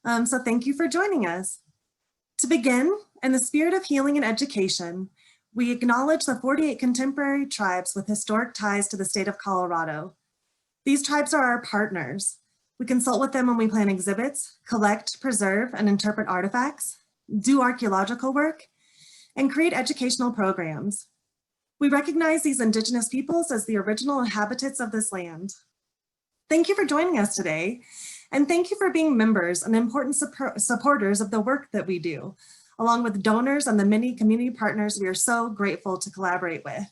So thank you for joining us. To begin, in the spirit of healing and education, we acknowledge the 48 contemporary tribes with historic ties to the state of Colorado. These tribes are our partners. We consult with them when we plan exhibits, collect, preserve, and interpret artifacts, do archaeological work, and create educational programs. We recognize these Indigenous peoples as the original inhabitants of this land. Thank you for joining us today, and thank you for being members and important supporters of the work that we do, along with donors and the many community partners we are so grateful to collaborate with.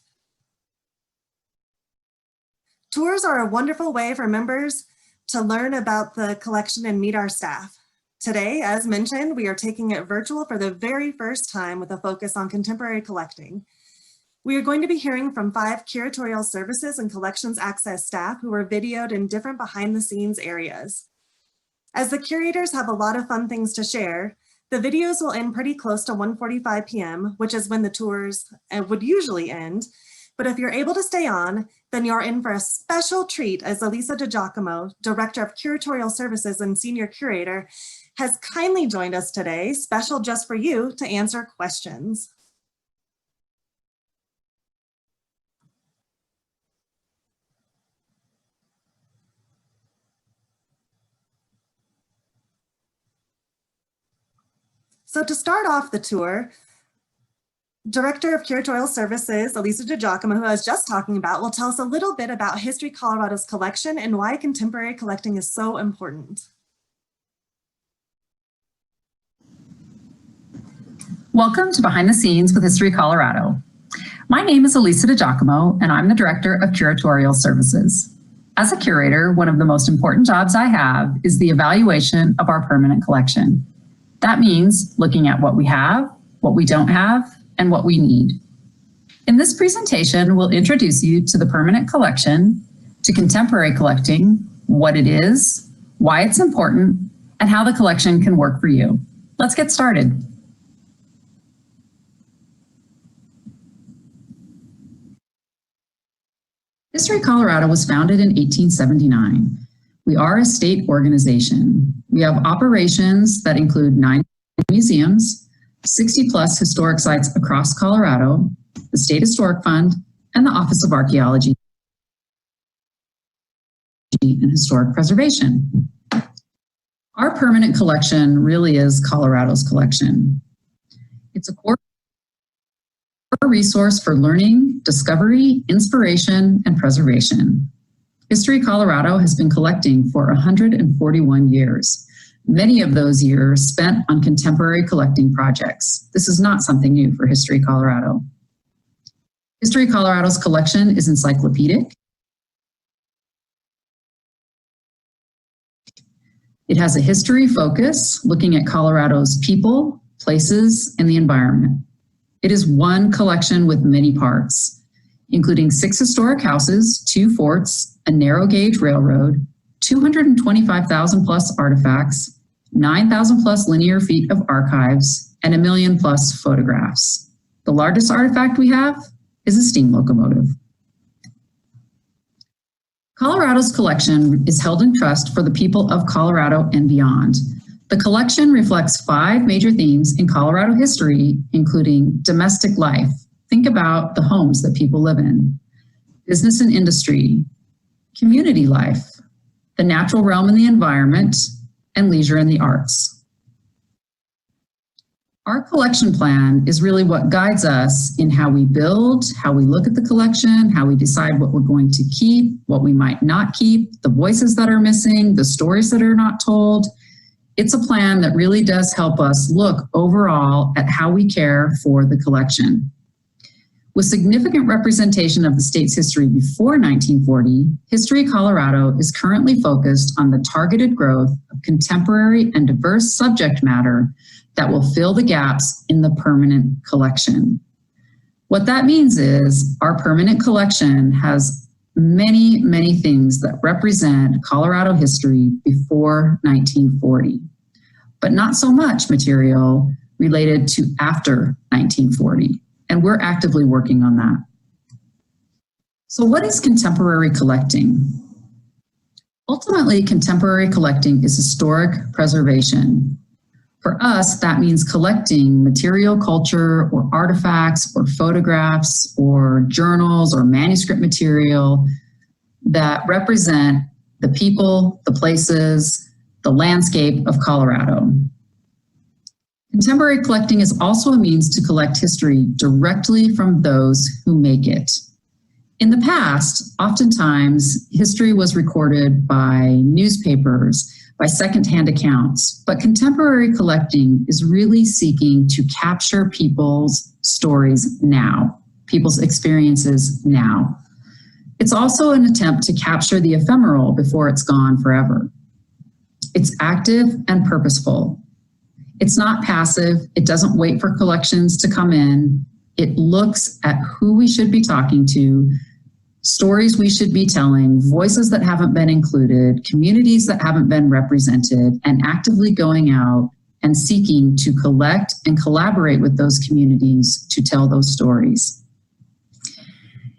Tours are a wonderful way for members to learn about the collection and meet our staff. Today, as mentioned, we are taking it virtual for the very first time with a focus on contemporary collecting. We are going to be hearing from 5 curatorial services and collections access staff who are videoed in different behind the scenes areas. As the curators have a lot of fun things to share, the videos will end pretty close to 1:45 p.m., which is when the tours would usually end. But if you're able to stay on, then you're in for a special treat as Alisa DiGiacomo, Director of Curatorial Services and Senior Curator, has kindly joined us today, special just for you, to answer questions. So to start off the tour, Director of Curatorial Services, Alisa DiGiacomo, who I was just talking about, will tell us a little bit about History Colorado's collection and why contemporary collecting is so important. Welcome to Behind the Scenes with History Colorado. My name is Alisa DiGiacomo, and I'm the Director of Curatorial Services. As a curator, one of the most important jobs I have is the evaluation of our permanent collection. That means looking at what we have, what we don't have, and what we need. In this presentation, we'll introduce you to the permanent collection, to contemporary collecting, what it is, why it's important, and how the collection can work for you. Let's get started. History Colorado was founded in 1879. We are a state organization. We have operations that include 9 museums, 60+ historic sites across Colorado, the State Historic Fund, and the Office of Archaeology and Historic Preservation. Our permanent collection really is Colorado's collection. It's a core resource for learning, discovery, inspiration, and preservation. History Colorado has been collecting for 141 years. Many of those years spent on contemporary collecting projects. This is not something new for History Colorado. History Colorado's collection is encyclopedic. It has a history focus, looking at Colorado's people, places, and the environment. It is one collection with many parts, including 6 historic houses, 2 forts, a narrow gauge railroad, 225,000 plus artifacts, 9,000 plus linear feet of archives, and 1 million plus photographs. The largest artifact we have is a steam locomotive. Colorado's collection is held in trust for the people of Colorado and beyond. The collection reflects 5 major themes in Colorado history, including domestic life. Think about the homes that people live in. Business and industry, community life, the natural realm and the environment, and leisure and the arts. Our collection plan is really what guides us in how we build, how we look at the collection, how we decide what we're going to keep, what we might not keep, the voices that are missing, the stories that are not told. It's a plan that really does help us look overall at how we care for the collection. With significant representation of the state's history before 1940, History Colorado is currently focused on the targeted growth of contemporary and diverse subject matter that will fill the gaps in the permanent collection. What that means is our permanent collection has many, many things that represent Colorado history before 1940, but not so much material related to after 1940. And we're actively working on that. So what is contemporary collecting? Ultimately, contemporary collecting is historic preservation. For us, that means collecting material culture or artifacts or photographs or journals or manuscript material that represent the people, the places, the landscape of Colorado. Contemporary collecting is also a means to collect history directly from those who make it. In the past, oftentimes, history was recorded by newspapers, by secondhand accounts, but contemporary collecting is really seeking to capture people's stories now, people's experiences now. It's also an attempt to capture the ephemeral before it's gone forever. It's active and purposeful. It's not passive. It doesn't wait for collections to come in. It looks at who we should be talking to, stories we should be telling, voices that haven't been included, communities that haven't been represented, and actively going out and seeking to collect and collaborate with those communities to tell those stories.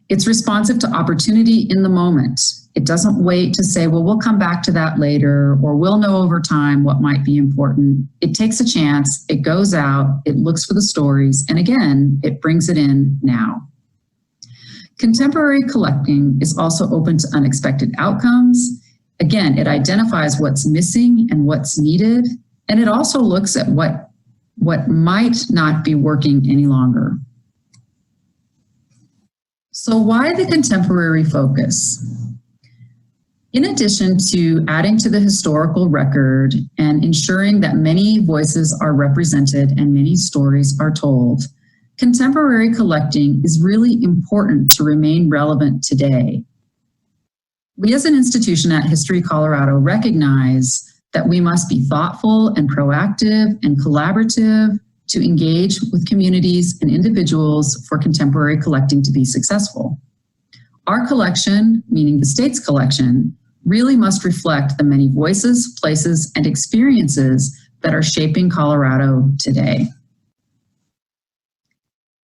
It's responsive to opportunity in the moment. It doesn't wait to say, well, we'll come back to that later, or we'll know over time what might be important. It takes a chance, it goes out, it looks for the stories, and again, it brings it in now. Contemporary collecting is also open to unexpected outcomes. Again, it identifies what's missing and what's needed, and it also looks at what might not be working any longer. So why the contemporary focus? In addition to adding to the historical record and ensuring that many voices are represented and many stories are told, contemporary collecting is really important to remain relevant today. We as an institution at History Colorado recognize that we must be thoughtful and proactive and collaborative to engage with communities and individuals for contemporary collecting to be successful. Our collection, meaning the state's collection, really must reflect the many voices, places, and experiences that are shaping Colorado today.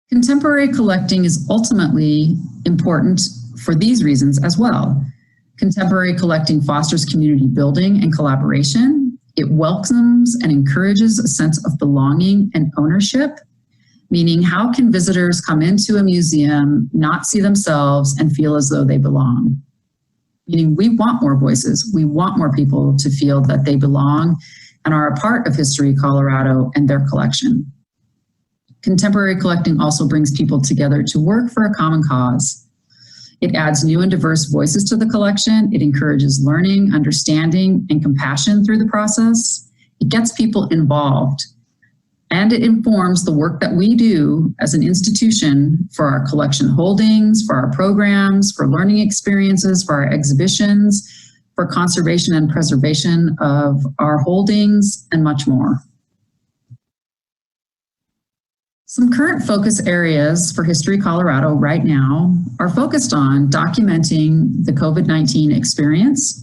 Contemporary collecting is ultimately important for these reasons as well. Contemporary collecting fosters community building and collaboration. It welcomes and encourages a sense of belonging and ownership, meaning how can visitors come into a museum, not see themselves, and feel as though they belong? Meaning we want more voices. We want more people to feel that they belong and are a part of History Colorado and their collection. Contemporary collecting also brings people together to work for a common cause. It adds new and diverse voices to the collection. It encourages learning, understanding, and compassion through the process. It gets people involved. And it informs the work that we do as an institution for our collection holdings, for our programs, for learning experiences, for our exhibitions, for conservation and preservation of our holdings, and much more. Some current focus areas for History Colorado right now are focused on documenting the COVID-19 experience,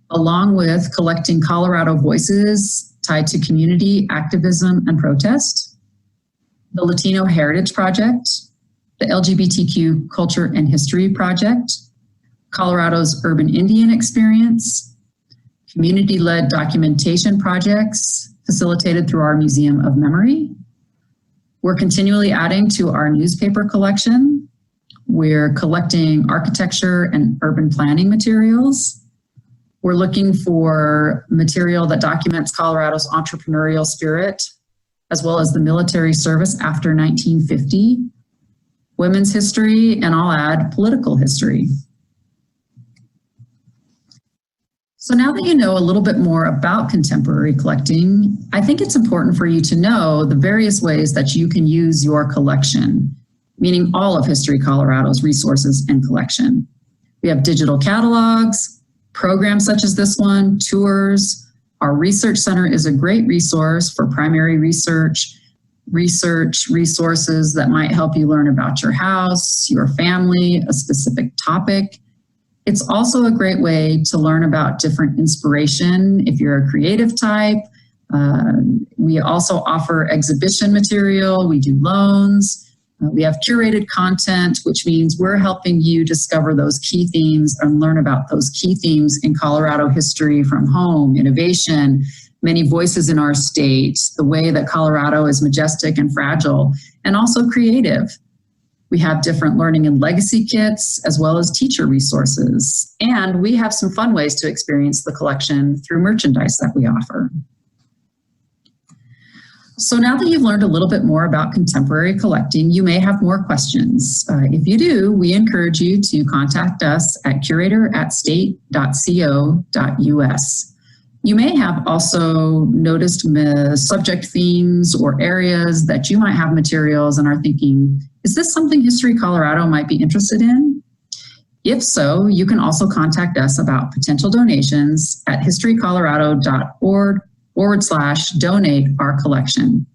along with collecting Colorado voices tied to community activism and protest, the Latino Heritage Project, the LGBTQ Culture and History Project, Colorado's Urban Indian Experience, community-led documentation projects facilitated through our Museum of Memory. We're continually adding to our newspaper collection. We're collecting architecture and urban planning materials. We're looking for material that documents Colorado's entrepreneurial spirit, as well as the military service after 1950, women's history, and I'll add political history. So now that you know a little bit more about contemporary collecting, I think it's important for you to know the various ways that you can use your collection, meaning all of History Colorado's resources and collection. We have digital catalogs, programs such as this one, tours. Our research center is a great resource for primary research resources that might help you learn about your house, your family, a specific topic. It's also a great way to learn about different inspiration if you're a creative type. We also offer exhibition material. We do loans. We have curated content, which means we're helping you discover those key themes and learn about those key themes in Colorado history, from home, innovation, many voices in our state, the way that Colorado is majestic and fragile, and also creative. We have different learning and legacy kits, as well as teacher resources. And we have some fun ways to experience the collection through merchandise that we offer. So now that you've learned a little bit more about contemporary collecting, you may have more questions. If you do, we encourage you to contact us at curator@state.co.us. You may have also noticed subject themes or areas that you might have materials and are thinking, is this something History Colorado might be interested in? If so, you can also contact us about potential donations at historycolorado.org/donate our collection.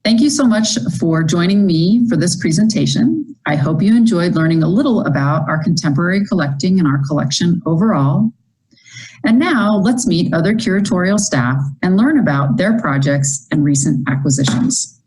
Thank you so much for joining me for this presentation. I hope you enjoyed learning a little about our contemporary collecting and our collection overall. And now let's meet other curatorial staff and learn about their projects and recent acquisitions.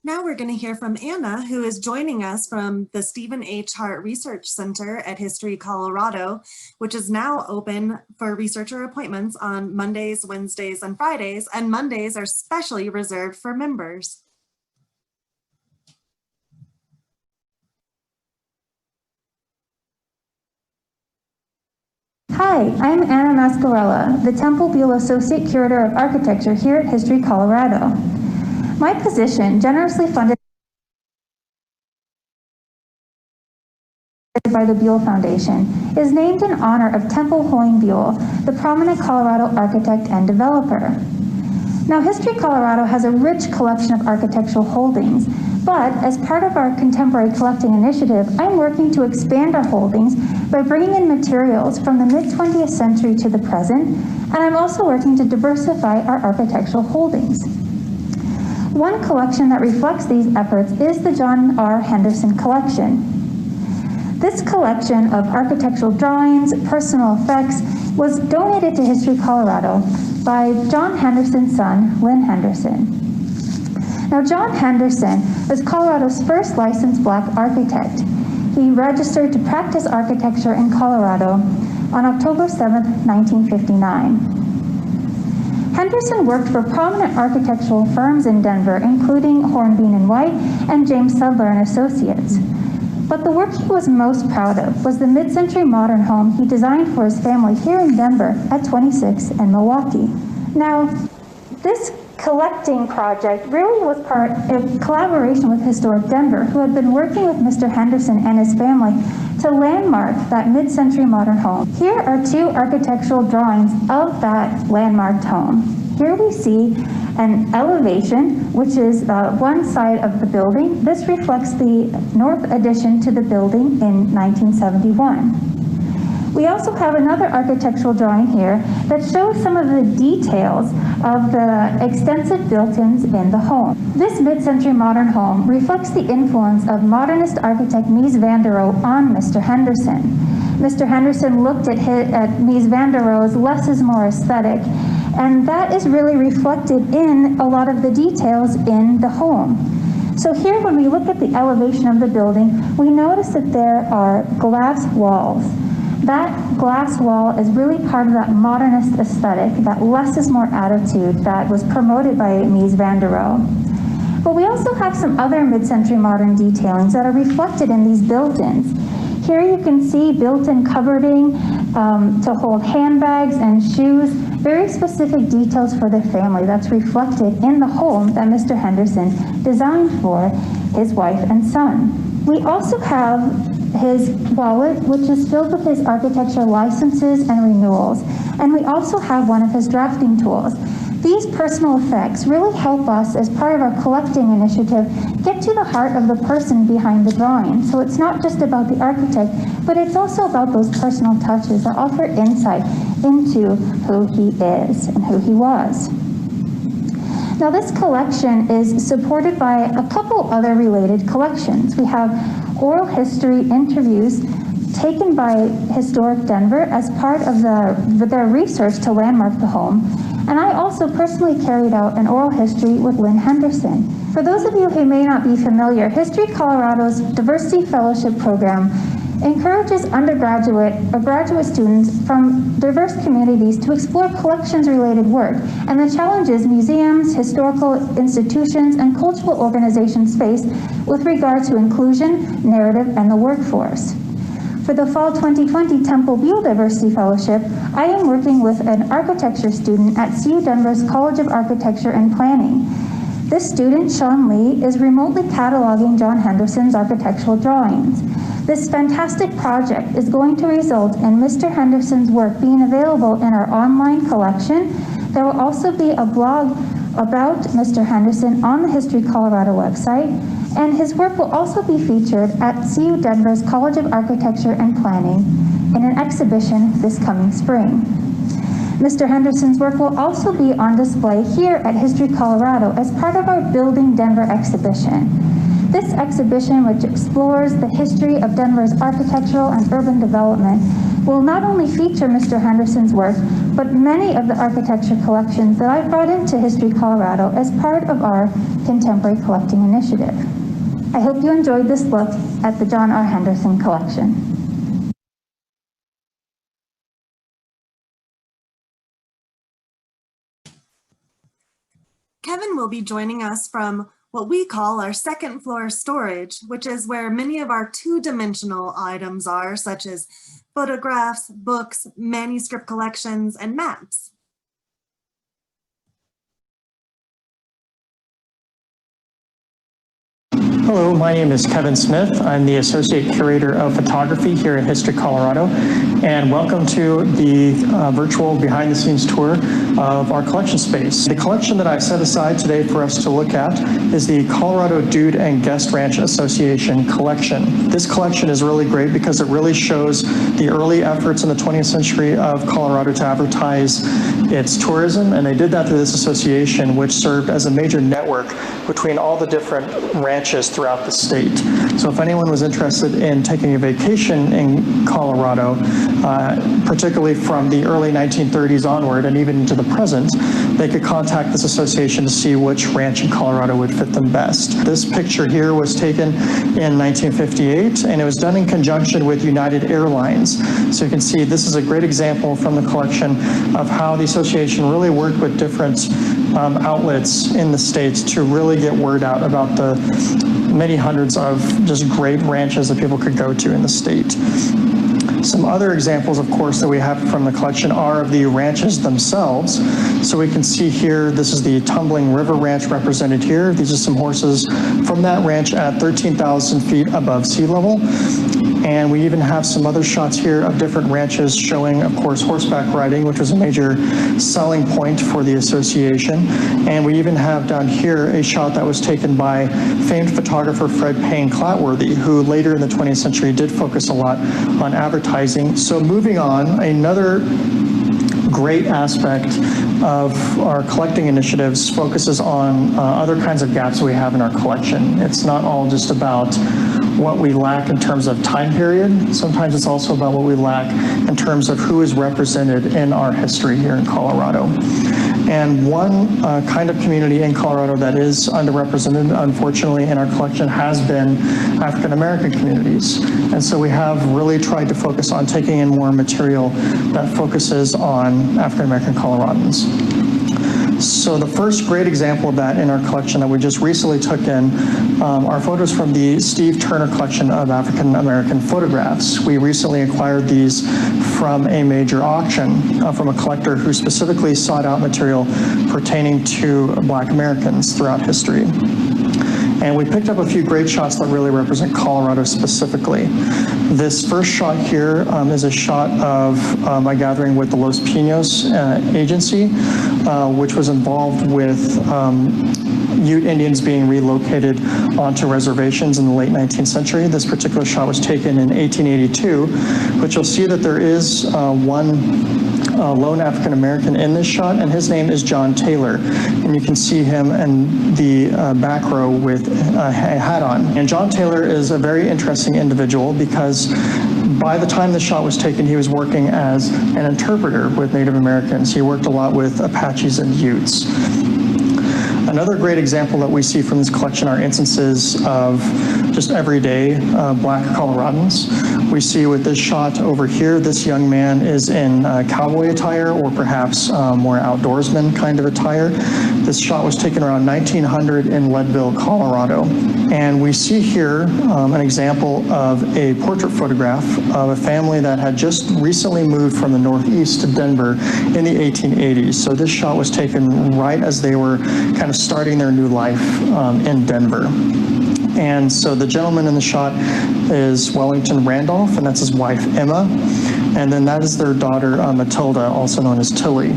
Now we're going to hear from Anna, who is joining us from the Stephen H. Hart Research Center at History Colorado, which is now open for researcher appointments on Mondays, Wednesdays, and Fridays, and Mondays are specially reserved for members. Hi, I'm Anna Mascarella, the Temple Buell Associate Curator of Architecture here at History Colorado. My position, generously funded by the Buell Foundation, is named in honor of Temple Hoying Buell, the prominent Colorado architect and developer. Now, History Colorado has a rich collection of architectural holdings, but as part of our contemporary collecting initiative, I'm working to expand our holdings by bringing in materials from the mid-20th century to the present, and I'm also working to diversify our architectural holdings. One collection that reflects these efforts is the John R. Henderson collection. This collection of architectural drawings, personal effects, was donated to History Colorado by John Henderson's son, Lynn Henderson. Now, John Henderson was Colorado's first licensed Black architect. He registered to practice architecture in Colorado on October 7, 1959. Henderson worked for prominent architectural firms in Denver, including Hornbeam and White and James Sudler and Associates. But the work he was most proud of was the mid-century modern home he designed for his family here in Denver at 26 and Milwaukee. Now, this collecting project really was part of collaboration with Historic Denver, who had been working with Mr. Henderson and his family to landmark that mid-century modern home. Here are two architectural drawings of that landmarked home. Here we see an elevation, which is one side of the building. This reflects the north addition to the building in 1971. We also have another architectural drawing here that shows some of the details of the extensive built-ins in the home. This mid-century modern home reflects the influence of modernist architect Mies van der Rohe on Mr. Henderson. Mr. Henderson looked at Mies van der Rohe's less is more aesthetic, and that is really reflected in a lot of the details in the home. So here, when we look at the elevation of the building, we notice that there are glass walls. That glass wall is really part of that modernist aesthetic, that less is more attitude that was promoted by Mies van der Rohe. But we also have some other mid-century modern detailings that are reflected in these built-ins. Here you can see built-in cupboarding to hold handbags and shoes, very specific details for the family that's reflected in the home that Mr. Henderson designed for his wife and son. We also have his wallet, which is filled with his architecture licenses and renewals. And we also have one of his drafting tools. These personal effects really help us, as part of our collecting initiative, get to the heart of the person behind the drawing. So it's not just about the architect, but it's also about those personal touches that offer insight into who he is and who he was. Now, this collection is supported by a couple other related collections. We have oral history interviews taken by Historic Denver as part of their research to landmark the home, and I also personally carried out an oral history with Lynn Henderson. For those of you who may not be familiar, History Colorado's Diversity Fellowship Program encourages undergraduate or graduate students from diverse communities to explore collections-related work and the challenges museums, historical institutions, and cultural organizations face with regard to inclusion, narrative, and the workforce. For the Fall 2020 Temple Buell Diversity Fellowship, I am working with an architecture student at CU Denver's College of Architecture and Planning. This student, Sean Lee, is remotely cataloging John Henderson's architectural drawings. This fantastic project is going to result in Mr. Henderson's work being available in our online collection. There will also be a blog about Mr. Henderson on the History Colorado website, and his work will also be featured at CU Denver's College of Architecture and Planning in an exhibition this coming spring. Mr. Henderson's work will also be on display here at History Colorado as part of our Building Denver exhibition. This exhibition, which explores the history of Denver's architectural and urban development, will not only feature Mr. Henderson's work, but many of the architecture collections that I've brought into History Colorado as part of our Contemporary Collecting Initiative. I hope you enjoyed this look at the John R. Henderson collection. Kevin will be joining us from what we call our second floor storage, which is where many of our two-dimensional items are, such as photographs, books, manuscript collections, and maps. Hello, my name is Kevin Smith. I'm the Associate Curator of Photography here at History Colorado, and welcome to the virtual behind-the-scenes tour of our collection space. The collection that I've set aside today for us to look at is the Colorado Dude and Guest Ranch Association collection. This collection is really great because it really shows the early efforts in the 20th century of Colorado to advertise its tourism, and they did that through this association, which served as a major network between all the different ranches throughout the state. So if anyone was interested in taking a vacation in Colorado, particularly from the early 1930s onward and even into the present, they could contact this association to see which ranch in Colorado would fit them best. This picture here was taken in 1958, and it was done in conjunction with United Airlines. So you can see this is a great example from the collection of how the association really worked with different outlets in the states to really get word out about the many hundreds of just great ranches that people could go to in the state. Some other examples, of course, that we have from the collection are of the ranches themselves. So we can see here, this is the Tumbling River Ranch represented here. These are some horses from that ranch at 13,000 feet above sea level. And we even have some other shots here of different ranches showing, of course, horseback riding, which was a major selling point for the association. And we even have down here a shot that was taken by famed photographer Fred Payne Clatworthy, who later in the 20th century did focus a lot on advertising. So moving on, another great aspect of our collecting initiatives focuses on other kinds of gaps we have in our collection. It's not all just about what we lack in terms of time period. Sometimes it's also about what we lack in terms of who is represented in our history here in Colorado. And one kind of community in Colorado that is underrepresented, unfortunately, in our collection has been African American communities. And so we have really tried to focus on taking in more material that focuses on African American Coloradans. So the first great example of that in our collection that we just recently took in are photos from the Steve Turner collection of African American photographs. We recently acquired these from a major auction from a collector who specifically sought out material pertaining to Black Americans throughout history. And we picked up a few great shots that really represent Colorado specifically. This first shot here is a shot of a gathering with the Los Pinos agency, which was involved with Ute Indians being relocated onto reservations in the late 19th century. This particular shot was taken in 1882, but you'll see that there is one lone African American in this shot, and his name is John Taylor. And you can see him in the back row with a hat on. And John Taylor is a very interesting individual because by the time the shot was taken, he was working as an interpreter with Native Americans. He worked a lot with Apaches and Utes. Another great example that we see from this collection are instances of just everyday Black Coloradans. We see with this shot over here, this young man is in cowboy attire or perhaps more outdoorsman kind of attire. This shot was taken around 1900 in Leadville, Colorado. And we see here an example of a portrait photograph of a family that had just recently moved from the Northeast to Denver in the 1880s. So this shot was taken right as they were kind of starting their new life in Denver. And so the gentleman in the shot is Wellington Randolph, and that's his wife, Emma. And then that is their daughter, Matilda, also known as Tilly.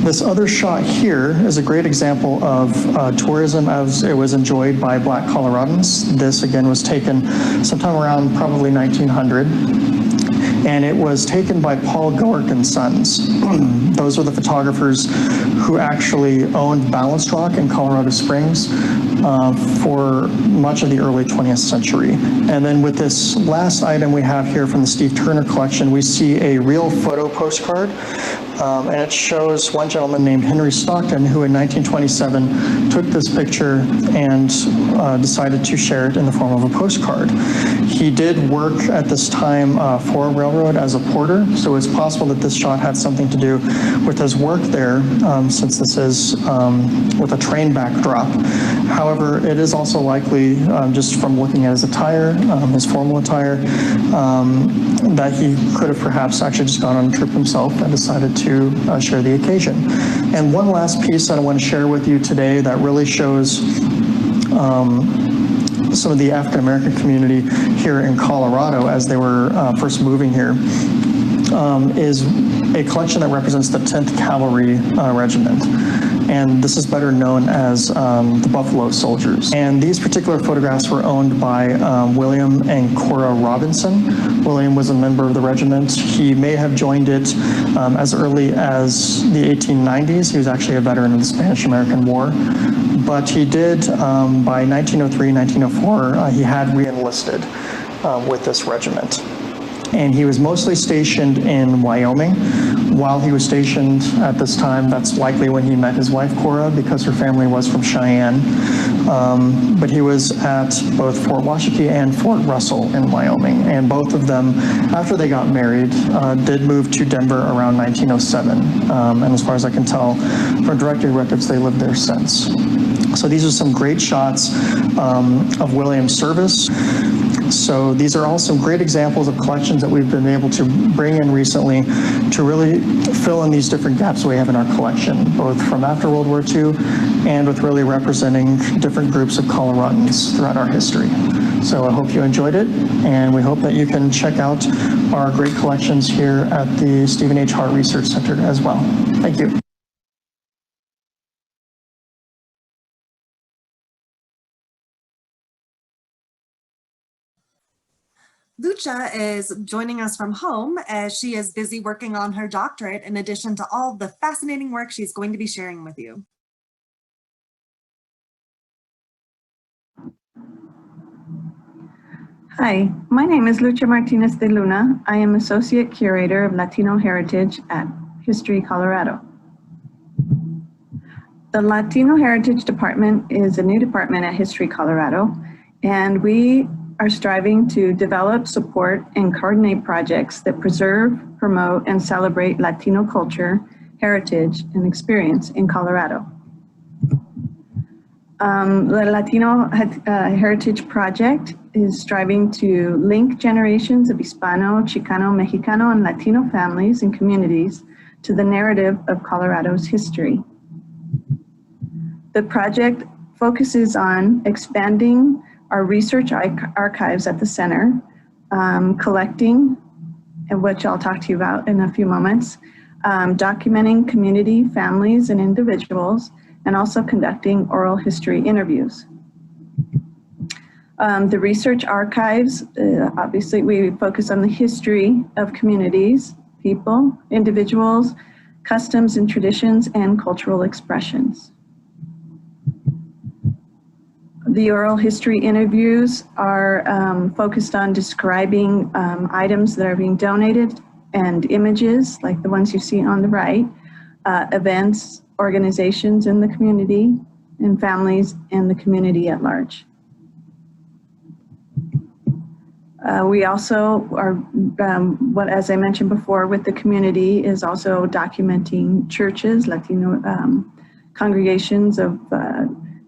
This other shot here is a great example of tourism as it was enjoyed by Black Coloradans. This, again, was taken sometime around probably 1900. And it was taken by Paul Goerk and Sons. Those are the photographers who actually owned Balanced Rock in Colorado Springs for much of the early 20th century. And then with this last item we have here from the Steve Turner collection, we see a real photo postcard. And it shows one gentleman named Henry Stockton who in 1927 took this picture and decided to share it in the form of a postcard. He did work at this time for a railroad as a porter, so it's possible that this shot had something to do with his work there, since this is with a train backdrop. However, it is also likely, just from looking at his attire, his formal attire, that he could have perhaps actually just gone on a trip himself and decided to share the occasion. And one last piece that I want to share with you today that really shows some of the African American community here in Colorado as they were first moving here is a collection that represents the 10th Cavalry Regiment. And this is better known as the Buffalo Soldiers. And these particular photographs were owned by William and Cora Robinson. William was a member of the regiment. He may have joined it as early as the 1890s. He was actually a veteran of the Spanish-American War. But he did, by 1903, 1904, he had re-enlisted with this regiment. And he was mostly stationed in Wyoming. While he was stationed at this time, that's likely when he met his wife, Cora, because her family was from Cheyenne. But he was at both Fort Washakie and Fort Russell in Wyoming. And both of them, after they got married, did move to Denver around 1907. And as far as I can tell from directory records, they lived there since. So these are some great shots of William's service. So these are all some great examples of collections that we've been able to bring in recently to really fill in these different gaps we have in our collection, both from after World War II and with really representing different groups of Coloradans throughout our history. So I hope you enjoyed it, and we hope that you can check out our great collections here at the Stephen H. Hart Research Center as well. Thank you. Lucha is joining us from home as she is busy working on her doctorate in addition to all the fascinating work she's going to be sharing with you. Hi, my name is Lucha Martinez de Luna. I am Associate Curator of Latino Heritage at History Colorado. The Latino Heritage Department is a new department at History Colorado, and we are striving to develop, support, and coordinate projects that preserve, promote, and celebrate Latino culture, heritage, and experience in Colorado. The Latino Heritage Project is striving to link generations of Hispano, Chicano, Mexicano, and Latino families and communities to the narrative of Colorado's history. The project focuses on expanding our research archives at the center, collecting, and which I'll talk to you about in a few moments, documenting community, families, and individuals, and also conducting oral history interviews. The research archives, obviously we focus on the history of communities, people, individuals, customs and traditions, and cultural expressions. The oral history interviews are focused on describing items that are being donated and images like the ones you see on the right, events, organizations in the community, and families and the community at large. We also are, as I mentioned before, with the community is also documenting churches, Latino congregations of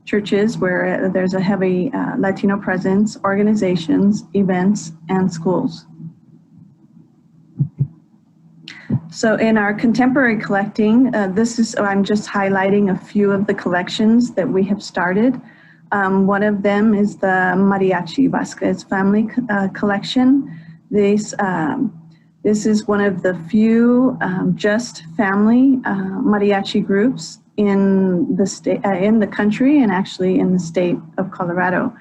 churches where there's a heavy Latino presence, organizations, events, and schools. So in our contemporary collecting, I'm just highlighting a few of the collections that we have started. One of them is the Mariachi Vasquez family collection. This is one of the few just family mariachi groups in the state, in the country, and actually in the state of Colorado.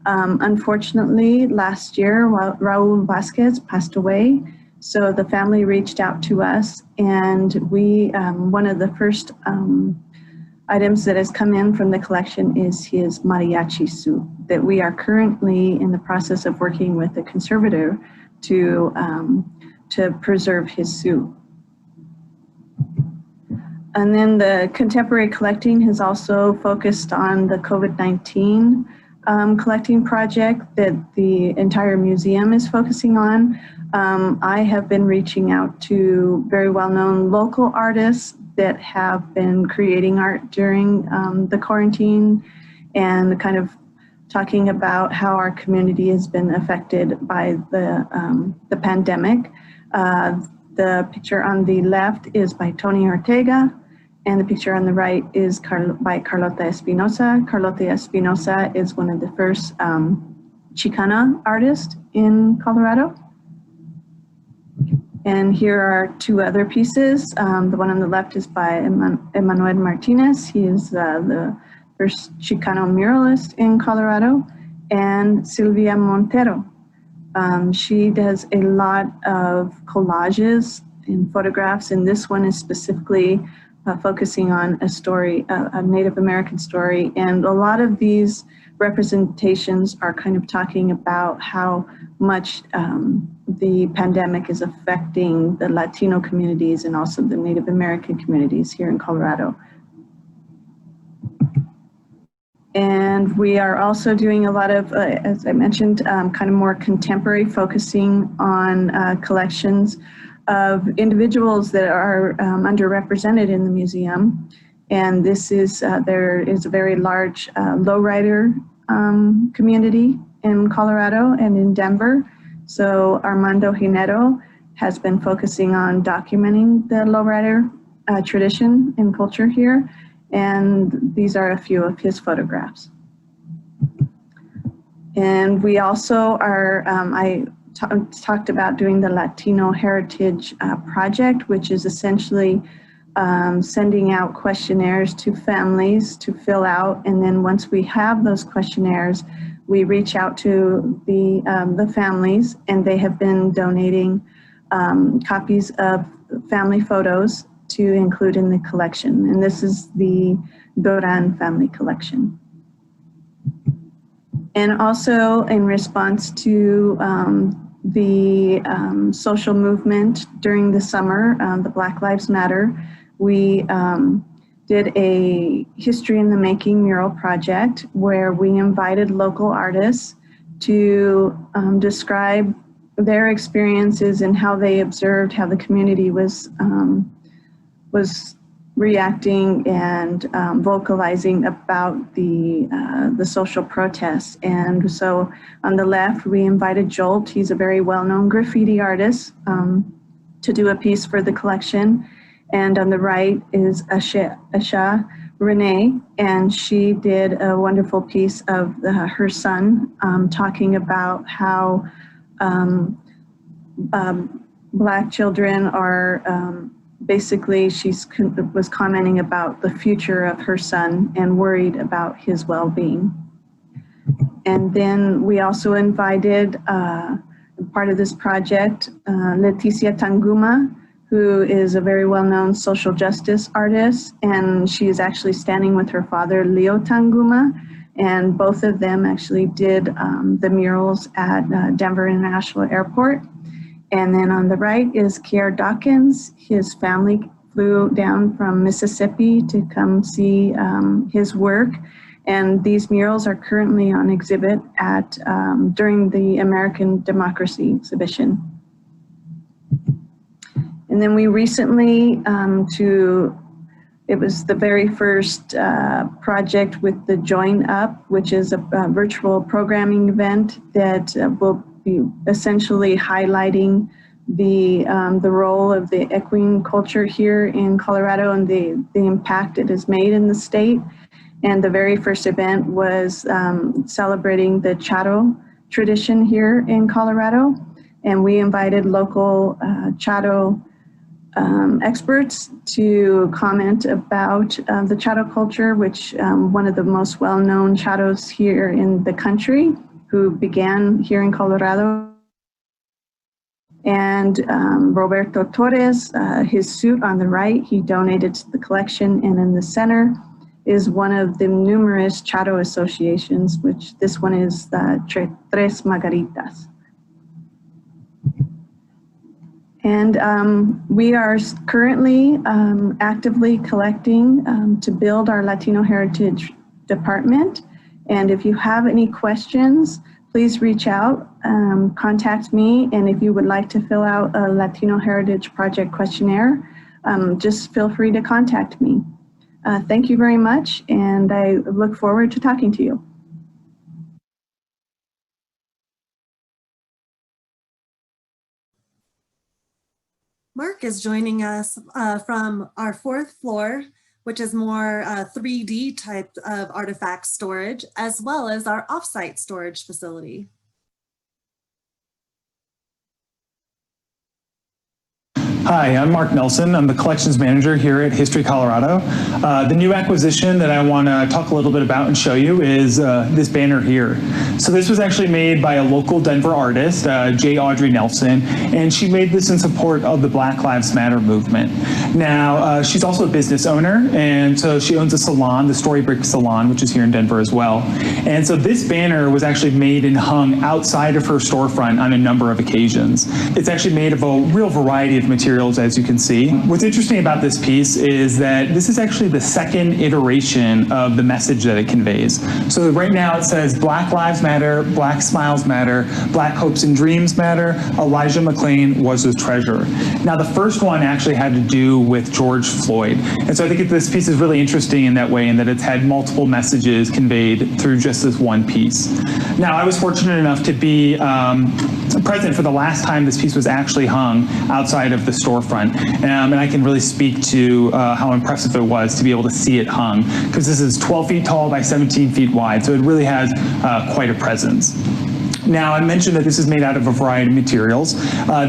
Unfortunately, last year, Raul Vasquez passed away. So the family reached out to us, and we, one of the first items that has come in from the collection is his mariachi suit that we are currently in the process of working with the conservator to preserve his suit. And then the contemporary collecting has also focused on the COVID-19 collecting project that the entire museum is focusing on. I have been reaching out to very well-known local artists that have been creating art during the quarantine and kind of talking about how our community has been affected by the pandemic. The picture on the left is by Tony Ortega, and the picture on the right is by Carlota Espinosa. Carlota Espinosa is one of the first Chicana artists in Colorado. And here are two other pieces. The one on the left is by Emmanuel Martinez. He is the first Chicano muralist in Colorado. And Silvia Montero. She does a lot of collages and photographs, and this one is specifically focusing on a story, a Native American story. And a lot of these representations are kind of talking about how much the pandemic is affecting the Latino communities and also the Native American communities here in Colorado. And we are also doing a lot of, as I mentioned, kind of more contemporary, focusing on collections of individuals that are underrepresented in the museum. And this is, there is a very large lowrider community in Colorado and in Denver. So Armando Jinero has been focusing on documenting the lowrider tradition and culture here. And these are a few of his photographs. And we also are, I talked about doing the Latino Heritage Project, which is essentially sending out questionnaires to families to fill out. And then once we have those questionnaires, we reach out to the families, and they have been donating copies of family photos to include in the collection. And this is the Doran family collection. And also in response to the social movement during the summer, the Black Lives Matter, we did a History in the Making mural project where we invited local artists to describe their experiences and how they observed how the community was reacting and vocalizing about the social protests. And so on the left, we invited Jolt. He's a very well-known graffiti artist to do a piece for the collection. And on the right is Asha Renee, and she did a wonderful piece of her son talking about how Black children are basically she was commenting about the future of her son and worried about his well-being. And then we also invited, part of this project, Leticia Tanguma, who is a very well-known social justice artist, and she is actually standing with her father, Leo Tanguma, and both of them actually did the murals at Denver International Airport. And then on the right is Kier Dawkins. His family flew down from Mississippi to come see his work. And these murals are currently on exhibit at during the American Democracy exhibition. And then we recently, it was the very first project with the Join Up, which is a virtual programming event that will be essentially highlighting the role of the equine culture here in Colorado and the impact it has made in the state. And the very first event was celebrating the Chato tradition here in Colorado. And we invited local Chato experts to comment about the Chato culture, which one of the most well-known Chatos here in the country, who began here in Colorado. And Roberto Torres, his suit on the right, he donated to the collection, and in the center is one of the numerous Chato associations, which this one is Tres Margaritas. And we are currently actively collecting to build our Latino Heritage Department. And if you have any questions, please reach out, contact me. And if you would like to fill out a Latino Heritage Project questionnaire, just feel free to contact me. Thank you very much, and I look forward to talking to you. Mark is joining us from our 4th floor, which is more 3D type of artifact storage, as well as our offsite storage facility. Hi, I'm Mark Nelson. I'm the collections manager here at History Colorado. The new acquisition that I want to talk a little bit about and show you is this banner here. So this was actually made by a local Denver artist, J. Audrey Nelson, and she made this in support of the Black Lives Matter movement. Now, she's also a business owner, and so she owns a salon, the Storybrick Salon, which is here in Denver as well. And so this banner was actually made and hung outside of her storefront on a number of occasions. It's actually made of a real variety of materials, as you can see. What's interesting about this piece is that this is actually the second iteration of the message that it conveys. So right now it says Black Lives Matter, Black Smiles Matter, Black Hopes and Dreams Matter, Elijah McClain was a treasure. Now the first one actually had to do with George Floyd. And so I think this piece is really interesting in that way, in that it's had multiple messages conveyed through just this one piece. Now I was fortunate enough to be present for the last time this piece was actually hung outside of the storefront, and I can really speak to how impressive it was to be able to see it hung, because this is 12 feet tall by 17 feet wide, so it really has quite a presence. Now, I mentioned that this is made out of a variety of materials.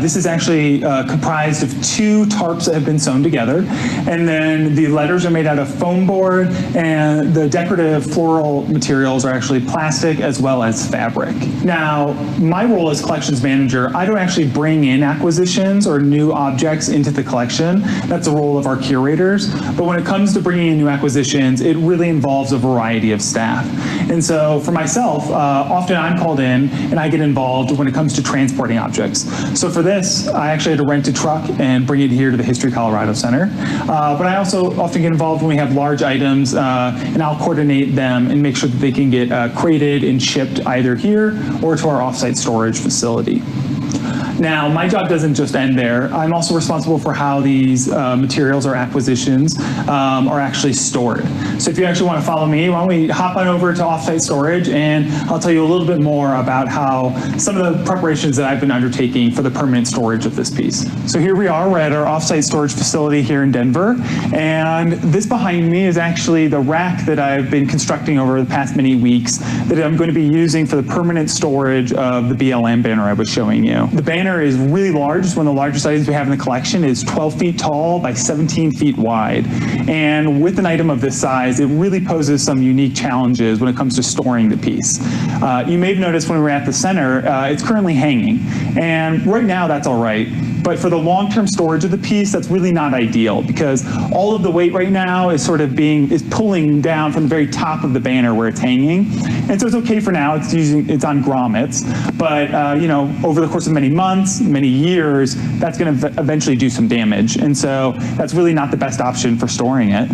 This is actually comprised of 2 tarps that have been sewn together, and then the letters are made out of foam board, and the decorative floral materials are actually plastic as well as fabric. Now, my role as collections manager, I don't actually bring in acquisitions or new objects into the collection. That's the role of our curators. But when it comes to bringing in new acquisitions, it really involves a variety of staff. And so for myself, often I'm called in and I get involved when it comes to transporting objects. So for this, I actually had to rent a truck and bring it here to the History Colorado Center. But I also often get involved when we have large items, and I'll coordinate them and make sure that they can get crated and shipped either here or to our offsite storage facility. Now, my job doesn't just end there. I'm also responsible for how these materials or acquisitions are actually stored. So if you actually want to follow me, why don't we hop on over to offsite storage, and I'll tell you a little bit more about how some of the preparations that I've been undertaking for the permanent storage of this piece. So here we are, we're at our offsite storage facility here in Denver, and this behind me is actually the rack that I've been constructing over the past many weeks that I'm going to be using for the permanent storage of the BLM banner I was showing you. The banner banner is really large. It's one of the largest items we have in the collection. It's 12 feet tall by 17 feet wide. And with an item of this size, it really poses some unique challenges when it comes to storing the piece. You may have noticed when we were at the center, it's currently hanging. And right now, that's all right. But for the long-term storage of the piece, that's really not ideal because all of the weight right now is pulling down from the very top of the banner where it's hanging. And so it's okay for now, it's on grommets, but over the course of many months, many years, that's gonna eventually do some damage. And so that's really not the best option for storing it.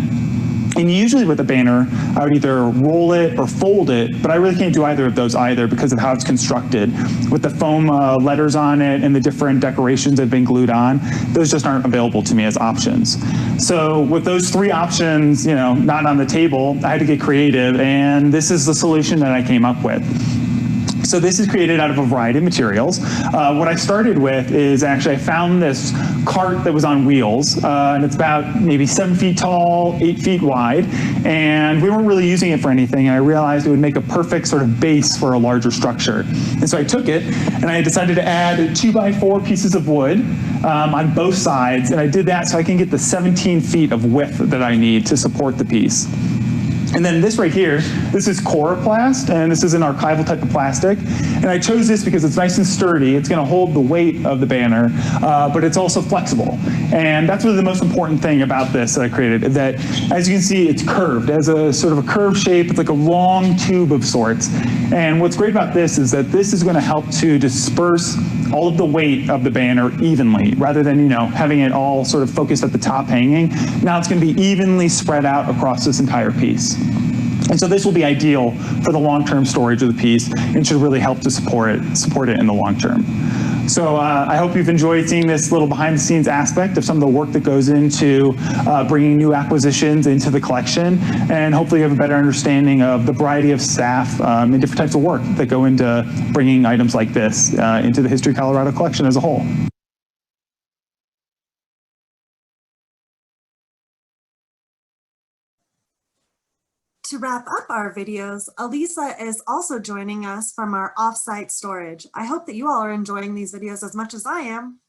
And usually with a banner, I would either roll it or fold it, but I really can't do either of those either because of how it's constructed. With the foam letters on it and the different decorations that have been glued on, those just aren't available to me as options. So with those three options, not on the table, I had to get creative, and this is the solution that I came up with. So this is created out of a variety of materials. What I started with is I found this cart that was on wheels, and it's about maybe 7 feet tall, 8 feet wide, and we weren't really using it for anything, and I realized it would make a perfect sort of base for a larger structure. And so I took it, and I decided to add 2x4 pieces of wood on both sides, and I did that so I can get the 17 feet of width that I need to support the piece. And then this right here, this is Curator, and this is an archival type of plastic. And I chose this because it's nice and sturdy. It's gonna hold the weight of the banner, but it's also flexible. And that's really the most important thing about this that I created, that as you can see, it's curved. It has a sort of a curved shape. It's like a long tube of sorts. And what's great about this is that this is gonna help to disperse all of the weight of the banner evenly, rather than having it all sort of focused at the top hanging. Now it's gonna be evenly spread out across this entire piece. And so this will be ideal for the long-term storage of the piece and should really help to support it in the long term. So I hope you've enjoyed seeing this little behind-the-scenes aspect of some of the work that goes into bringing new acquisitions into the collection, and hopefully you have a better understanding of the variety of staff and different types of work that go into bringing items like this into the History Colorado collection as a whole. To wrap up our videos, Alisa is also joining us from our offsite storage. I hope that you all are enjoying these videos as much as I am.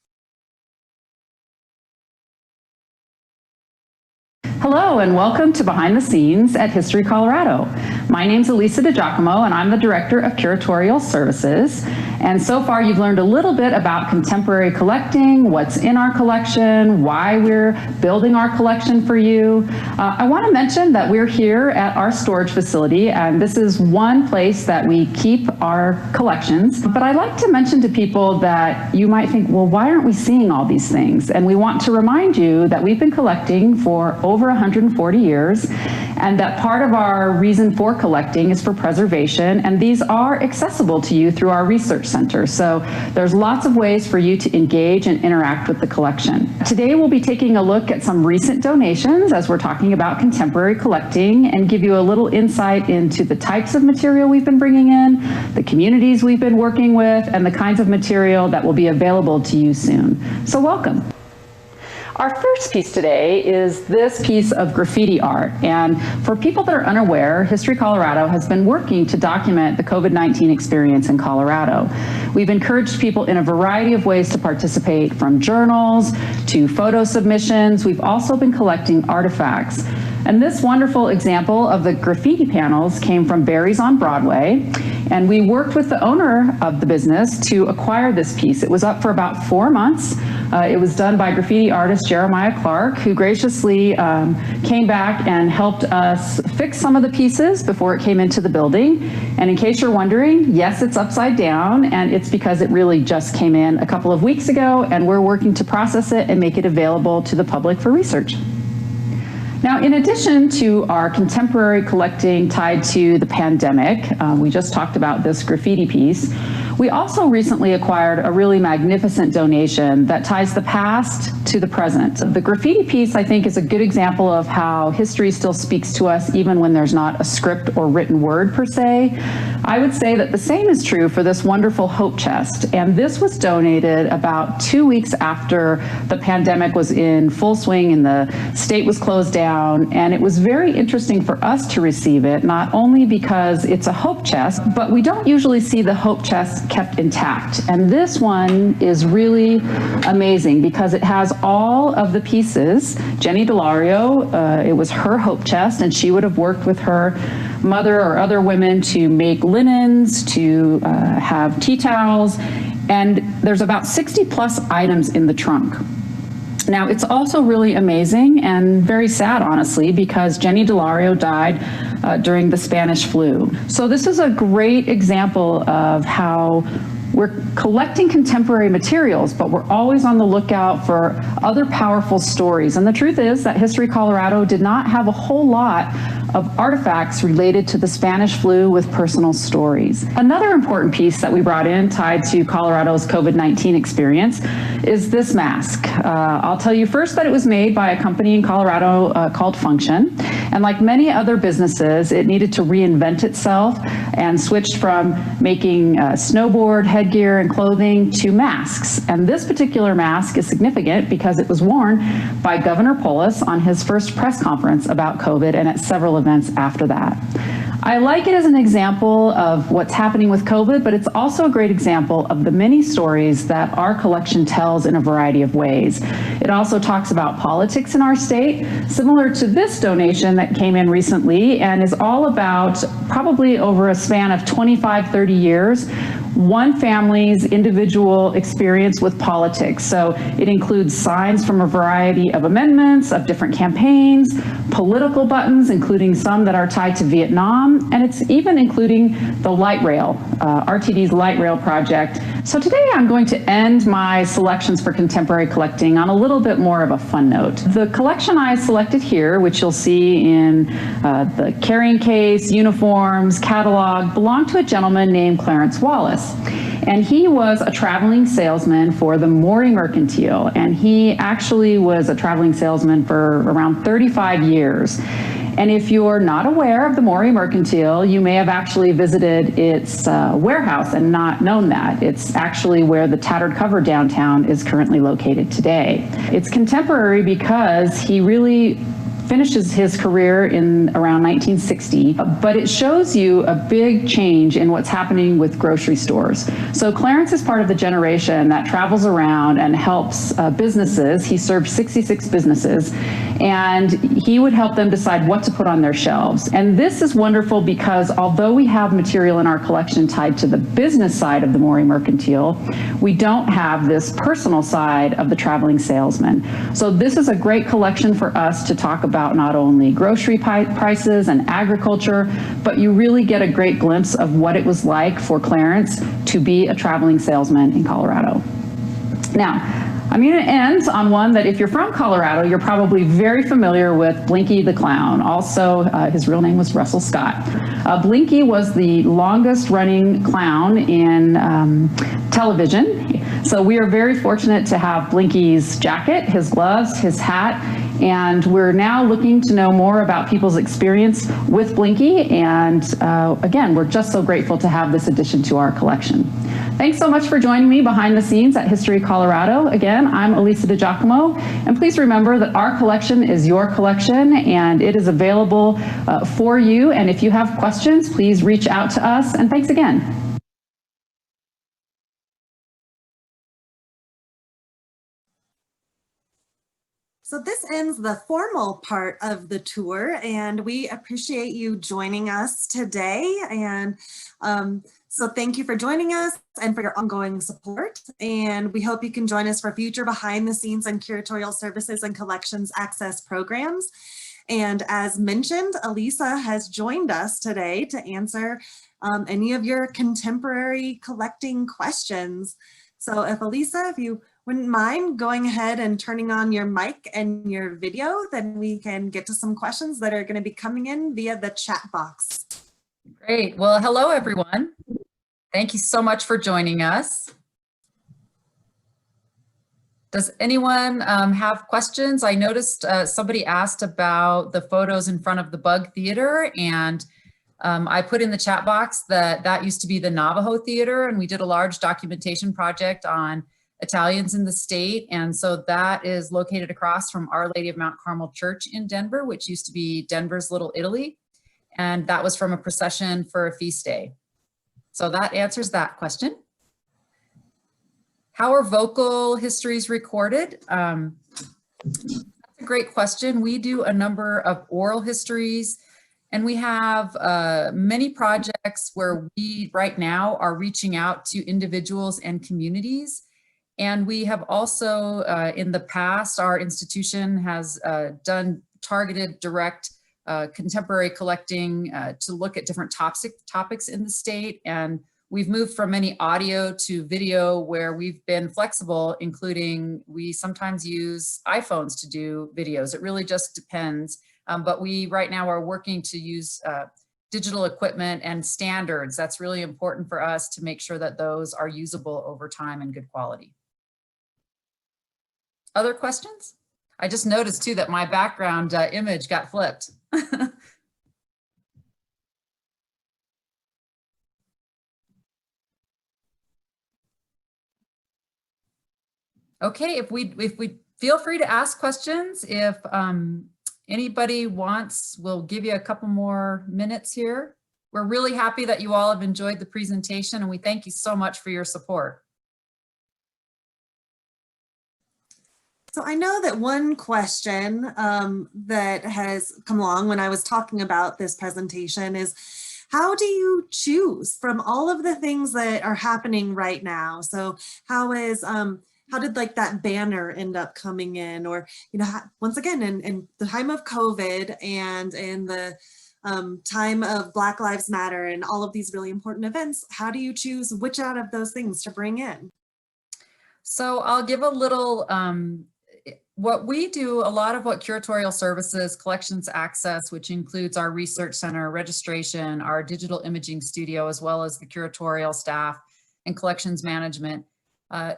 Hello and welcome to Behind the Scenes at History Colorado. My name's Alisa DiGiacomo and I'm the Director of Curatorial Services. And so far you've learned a little bit about contemporary collecting, what's in our collection, why we're building our collection for you. I want to mention that we're here at our storage facility, and this is one place that we keep our collections. But I'd like to mention to people that you might think, well, why aren't we seeing all these things? And we want to remind you that we've been collecting for over 140 years, and that part of our reason for collecting is for preservation, and these are accessible to you through our research center. So there's lots of ways for you to engage and interact with the collection. Today we'll be taking a look at some recent donations as we're talking about contemporary collecting, and give you a little insight into the types of material we've been bringing in, the communities we've been working with, and the kinds of material that will be available to you soon. So welcome. Our first piece today is this piece of graffiti art. And for people that are unaware, History Colorado has been working to document the COVID-19 experience in Colorado. We've encouraged people in a variety of ways to participate, from journals to photo submissions. We've also been collecting artifacts. And this wonderful example of the graffiti panels came from Barry's on Broadway. And we worked with the owner of the business to acquire this piece. It was up for about 4 months. It was done by graffiti artist Jeremiah Clark, who graciously came back and helped us fix some of the pieces before it came into the building. And in case you're wondering, yes, it's upside down, and it's because it really just came in a couple of weeks ago, and we're working to process it and make it available to the public for research. Now, in addition to our contemporary collecting tied to the pandemic, we just talked about this graffiti piece, we also recently acquired a really magnificent donation that ties the past to the present. The graffiti piece, I think, is a good example of how history still speaks to us even when there's not a script or written word per se. I would say that the same is true for this wonderful hope chest, and this was donated about 2 weeks after the pandemic was in full swing and the state was closed down, and it was very interesting for us to receive it, not only because it's a hope chest, but we don't usually see the hope chest kept intact. And this one is really amazing because it has all of the pieces. Jenny DeLario, it was her hope chest, and she would have worked with her mother or other women to make linens, to have tea towels, and there's about 60 plus items in the trunk. Now, it's also really amazing and very sad, honestly, because Jenny DeLario died during the Spanish flu. So this is a great example of how we're collecting contemporary materials, but we're always on the lookout for other powerful stories. And the truth is that History Colorado did not have a whole lot of artifacts related to the Spanish flu with personal stories. Another important piece that we brought in tied to Colorado's COVID-19 experience is this mask. I'll tell you first that it was made by a company in Colorado called Function. And like many other businesses, it needed to reinvent itself and switched from making snowboard headgear and clothing to masks. And this particular mask is significant because it was worn by Governor Polis on his first press conference about COVID and at several events after that. I like it as an example of what's happening with COVID, but it's also a great example of the many stories that our collection tells in a variety of ways. It also talks about politics in our state, similar to this donation that came in recently, and is all about, probably over a span of 25, 30 years, one family's individual experience with politics. So it includes signs from a variety of amendments, of different campaigns, political buttons, including some that are tied to Vietnam, and it's even including the light rail, RTD's light rail project. So today I'm going to end my selections for contemporary collecting on a little bit more of a fun note. The collection I selected here, which you'll see in the carrying case, uniforms, catalog, belonged to a gentleman named Clarence Wallace. And he was a traveling salesman for the Maury Mercantile, and he actually was a traveling salesman for around 35 years. And if you're not aware of the Maury Mercantile, you may have actually visited its warehouse and not known that. It's actually where the Tattered Cover downtown is currently located today. It's contemporary because he really finishes his career in around 1960, but it shows you a big change in what's happening with grocery stores. So Clarence is part of the generation that travels around and helps businesses. He served 66 businesses, and he would help them decide what to put on their shelves. And this is wonderful because although we have material in our collection tied to the business side of the Maury Mercantile, we don't have this personal side of the traveling salesman. So this is a great collection for us to talk about not only grocery prices and agriculture, but you really get a great glimpse of what it was like for Clarence to be a traveling salesman in Colorado. Now, I'm going to end on one that if you're from Colorado, you're probably very familiar with Blinky the Clown. Also, his real name was Russell Scott. Blinky was the longest running clown in television. So we are very fortunate to have Blinky's jacket, his gloves, his hat, and we're now looking to know more about people's experience with Blinky. And again, we're just so grateful to have this addition to our collection. Thanks so much for joining me behind the scenes at History Colorado. Again, I'm Alisa DiGiacomo, and please remember that our collection is your collection and it is available for you. And if you have questions, please reach out to us, and thanks again. So this ends the formal part of the tour, and we appreciate you joining us today. And so thank you for joining us and for your ongoing support. And we hope you can join us for future behind the scenes and curatorial services and collections access programs. And as mentioned, Alisa has joined us today to answer any of your contemporary collecting questions. So if Alisa, if you wouldn't mind going ahead and turning on your mic and your video, then we can get to some questions that are going to be coming in via the chat box. Great. Well, hello, everyone. Thank you so much for joining us. Does anyone have questions? I noticed somebody asked about the photos in front of the Bug Theater, and I put in the chat box that used to be the Navajo Theater, and we did a large documentation project on Italians in the state. And so that is located across from Our Lady of Mount Carmel Church in Denver, which used to be Denver's Little Italy. And that was from a procession for a feast day. So that answers that question. How are vocal histories recorded? That's a great question. We do a number of oral histories, and we have many projects where we right now are reaching out to individuals and communities. And we have also, in the past, our institution has done targeted direct contemporary collecting to look at different topics in the state. And we've moved from many audio to video where we've been flexible, including we sometimes use iPhones to do videos. It really just depends. But we right now are working to use digital equipment and standards. That's really important for us to make sure that those are usable over time and good quality. Other questions? I just noticed too that my background image got flipped. Okay, if we feel free to ask questions. If anybody wants, we'll give you a couple more minutes here. We're really happy that you all have enjoyed the presentation, and we thank you so much for your support. So I know that one question that has come along when I was talking about this presentation is, how do you choose from all of the things that are happening right now? So how did like that banner end up coming in? Or, you know, once again, in the time of COVID and in the time of Black Lives Matter and all of these really important events, how do you choose which out of those things to bring in? So I'll give a little, what we do, a lot of what Curatorial Services, Collections Access, which includes our research center, registration, our digital imaging studio, as well as the curatorial staff and collections management,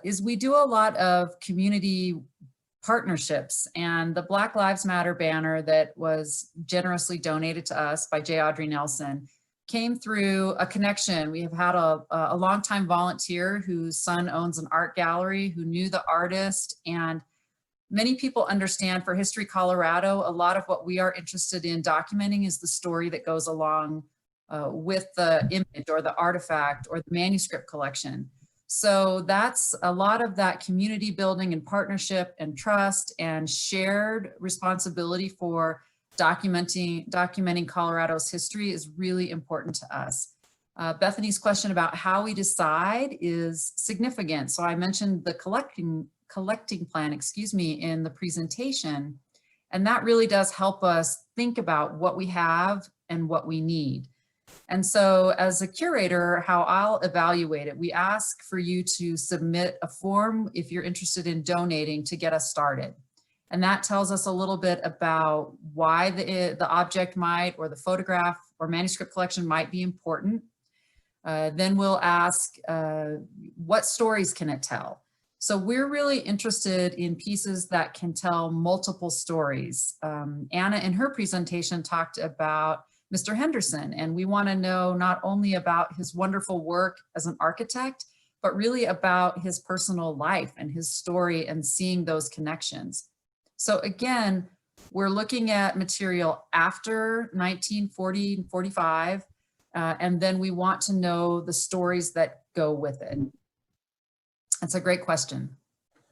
is we do a lot of community partnerships. And the Black Lives Matter banner that was generously donated to us by J. Audrey Nelson came through a connection. We have had a longtime volunteer whose son owns an art gallery, who knew the artist. And many people understand for History Colorado, a lot of what we are interested in documenting is the story that goes along with the image or the artifact or the manuscript collection. So that's a lot of that community building and partnership and trust and shared responsibility for documenting Colorado's history is really important to us. Bethany's question about how we decide is significant. So I mentioned the collecting plan, in the presentation, and that really does help us think about what we have and what we need. And so as a curator, how I'll evaluate it, we ask for you to submit a form if you're interested in donating to get us started. And that tells us a little bit about why the object might, or the photograph or manuscript collection might be important. Then we'll ask, what stories can it tell? So we're really interested in pieces that can tell multiple stories. Anna in her presentation talked about Mr. Henderson, and we want to know not only about his wonderful work as an architect, but really about his personal life and his story and seeing those connections. So again, we're looking at material after 1940 and 45, and then we want to know the stories that go with it. That's a great question.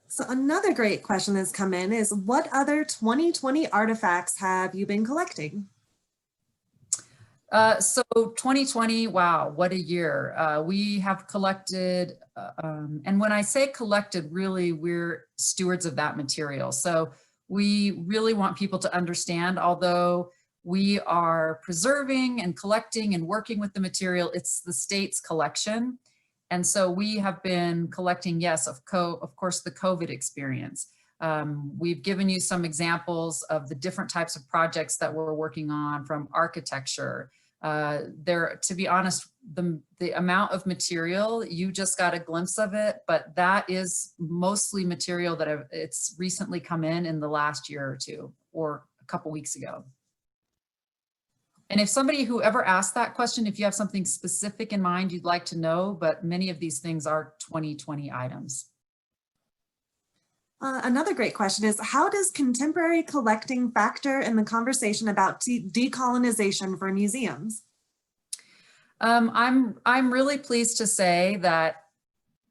So another great question that's come in is, what other 2020 artifacts have you been collecting? So 2020, wow, what a year. We have collected, and when I say collected, really, we're stewards of that material. So we really want people to understand, although we are preserving and collecting and working with the material, it's the state's collection. And so we have been collecting, yes, of course, the COVID experience. We've given you some examples of the different types of projects that we're working on, from architecture. To be honest, the amount of material, you just got a glimpse of it, but that is mostly material that it's recently come in the last year or two, or a couple weeks ago. And if whoever asked that question, if you have something specific in mind you'd like to know, but many of these things are 2020 items. Another great question is, how does contemporary collecting factor in the conversation about decolonization for museums? I'm really pleased to say that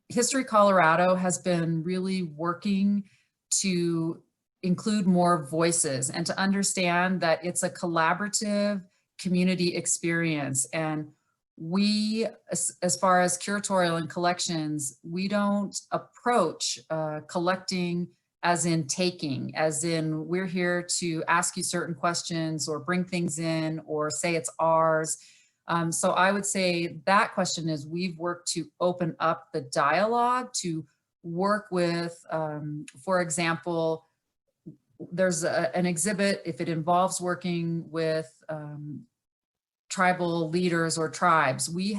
History Colorado has been really working to include more voices and to understand that it's a collaborative community experience. And we, as far as curatorial and collections, we don't approach collecting as in taking, as in we're here to ask you certain questions or bring things in or say it's ours. So I would say that question is we've worked to open up the dialogue, to work with, for example, there's an exhibit, if it involves working with tribal leaders or tribes, we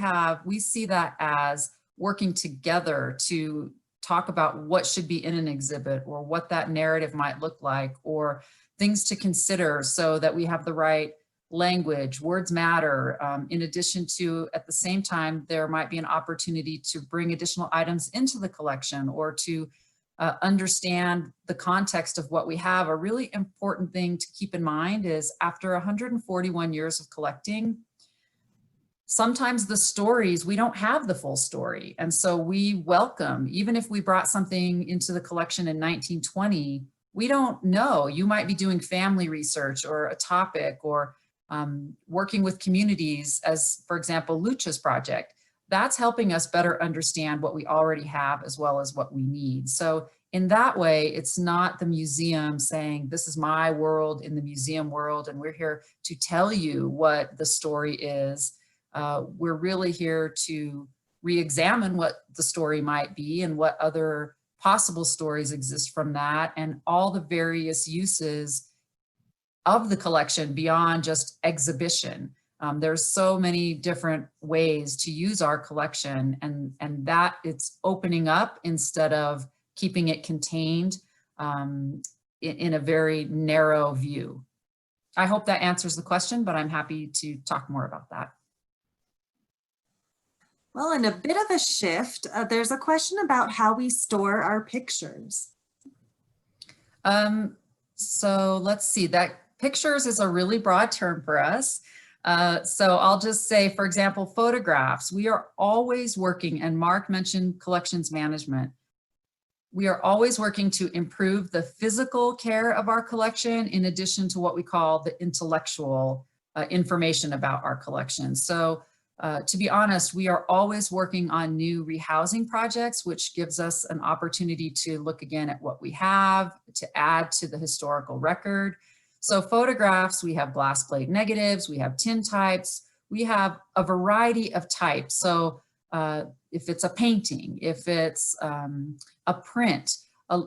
see that as working together to talk about what should be in an exhibit or what that narrative might look like or things to consider so that we have the right language. Words matter. In addition to, at the same time, there might be an opportunity to bring additional items into the collection or to understand the context of what we have. A really important thing to keep in mind is after 141 years of collecting, sometimes the stories, we don't have the full story. And so we welcome, even if we brought something into the collection in 1920, we don't know. You might be doing family research or a topic or working with communities as, for example, Lucha's project. That's helping us better understand what we already have as well as what we need. So in that way, it's not the museum saying, this is my world in the museum world, and we're here to tell you what the story is. We're really here to re-examine what the story might be and what other possible stories exist from that and all the various uses of the collection beyond just exhibition. There's so many different ways to use our collection and that it's opening up instead of keeping it contained in a very narrow view. I hope that answers the question, but I'm happy to talk more about that. Well, in a bit of a shift, there's a question about how we store our pictures. So let's see, that pictures is a really broad term for us. So I'll just say, for example, photographs. We are always working, and Mark mentioned collections management. We are always working to improve the physical care of our collection in addition to what we call the intellectual information about our collection. So to be honest, we are always working on new rehousing projects, which gives us an opportunity to look again at what we have, to add to the historical record. So photographs, we have glass plate negatives, we have tin types, we have a variety of types. So if it's a painting, if it's a print,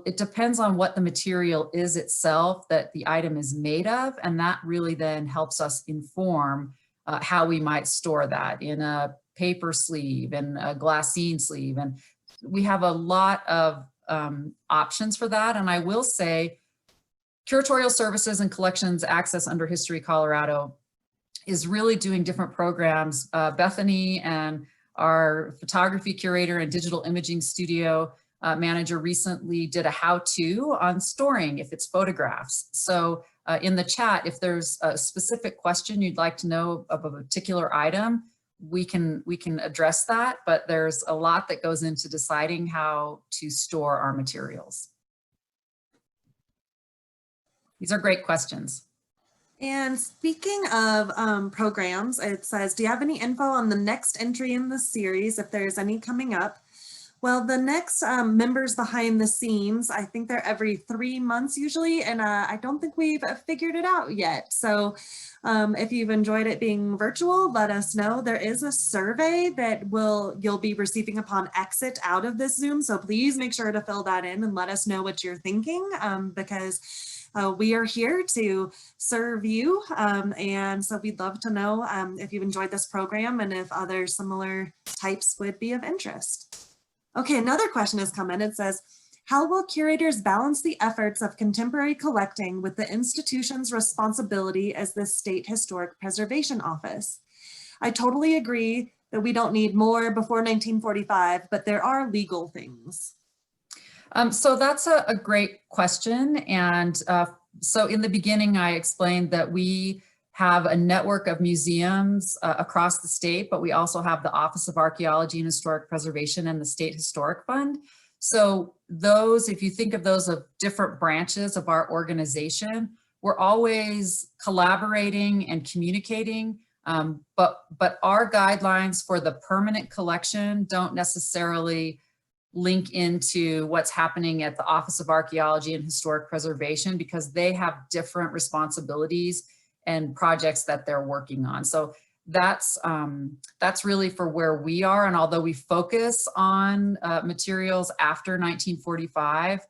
it depends on what the material is itself that the item is made of, and that really then helps us inform how we might store that in a paper sleeve and a glassine sleeve. And we have a lot of options for that. And I will say, Curatorial Services and Collections Access under History Colorado is really doing different programs. Bethany and our photography curator and digital imaging studio manager recently did a how-to on storing if it's photographs. So in the chat, if there's a specific question you'd like to know of a particular item, we can address that, but there's a lot that goes into deciding how to store our materials. These are great questions. And speaking of programs, it says, do you have any info on the next entry in the series, if there's any coming up? Well, the next members behind the scenes, I think they're every 3 months usually, and I don't think we've figured it out yet. So if you've enjoyed it being virtual, let us know. There is a survey that you'll be receiving upon exit out of this Zoom. So please make sure to fill that in and let us know what you're thinking, because we are here to serve you. And so we'd love to know if you've enjoyed this program and if other similar types would be of interest. Okay, another question has come in. It says, how will curators balance the efforts of contemporary collecting with the institution's responsibility as the State Historic Preservation Office? I totally agree that we don't need more before 1945, but there are legal things. So that's a great question. And so in the beginning, I explained that we have a network of museums across the state, but we also have the Office of Archaeology and Historic Preservation and the State Historic Fund. So those, if you think of those of different branches of our organization, we're always collaborating and communicating, but our guidelines for the permanent collection don't necessarily link into what's happening at the Office of Archaeology and Historic Preservation, because they have different responsibilities and projects that they're working on. So that's really for where we are. And although we focus on materials after 1945,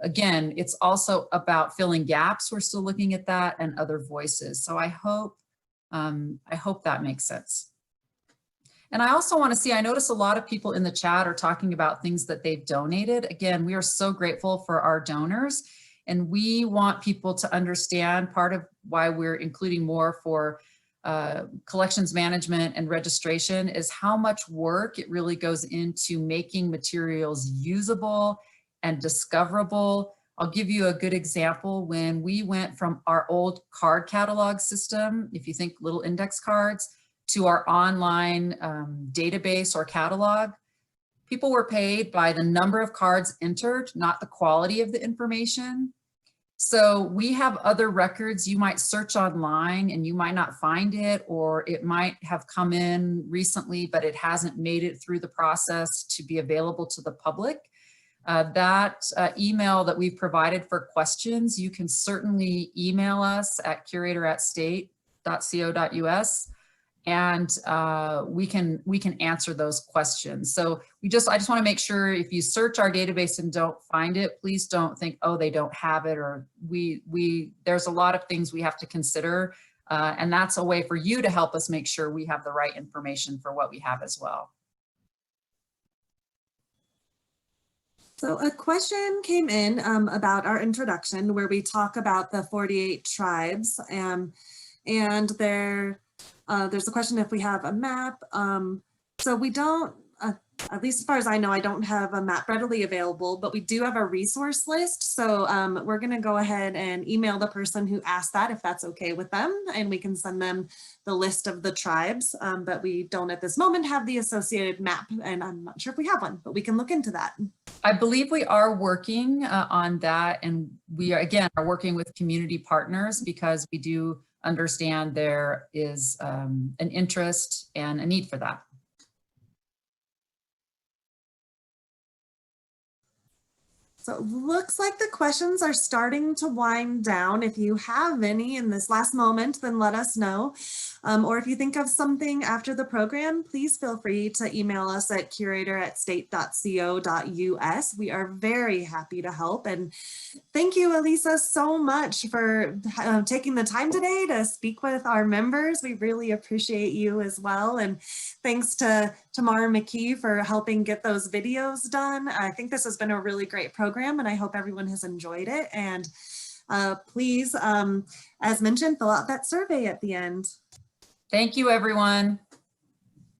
again, it's also about filling gaps. We're still looking at that, and other voices. So I hope that makes sense. And I also want to see, I notice a lot of people in the chat are talking about things that they've donated. Again, we are so grateful for our donors, and we want people to understand part of why we're including more for collections management and registration is how much work it really goes into making materials usable and discoverable. I'll give you a good example. When we went from our old card catalog system, if you think little index cards, to our online database or catalog, people were paid by the number of cards entered, not the quality of the information. So we have other records you might search online and you might not find it, or it might have come in recently, but it hasn't made it through the process to be available to the public. That email that we've provided for questions, you can certainly email us at curator@state.co.us. and we can answer those questions. So I just want to make sure if you search our database and don't find it, please don't think, oh, they don't have it, or there's a lot of things we have to consider, and that's a way for you to help us make sure we have the right information for what we have as well. So a question came in about our introduction, where we talk about the 48 tribes, and there's a question if we have a map. So we don't, at least as far as I know, I don't have a map readily available, but we do have a resource list. So we're going to go ahead and email the person who asked that, if that's okay with them, and we can send them the list of the tribes. But we don't at this moment have the associated map, and I'm not sure if we have one, but we can look into that. I believe we are working on that, and we are, again, are working with community partners, because we do understand there is an interest and a need for that. So it looks like the questions are starting to wind down. If you have any in this last moment, then let us know. Or if you think of something after the program, please feel free to email us at curator@state.co.us. We are very happy to help. And thank you, Alisa, so much for taking the time today to speak with our members. We really appreciate you as well. And thanks to Tamara McKee for helping get those videos done. I think this has been a really great program, and I hope everyone has enjoyed it. And please, as mentioned, fill out that survey at the end. Thank you, everyone.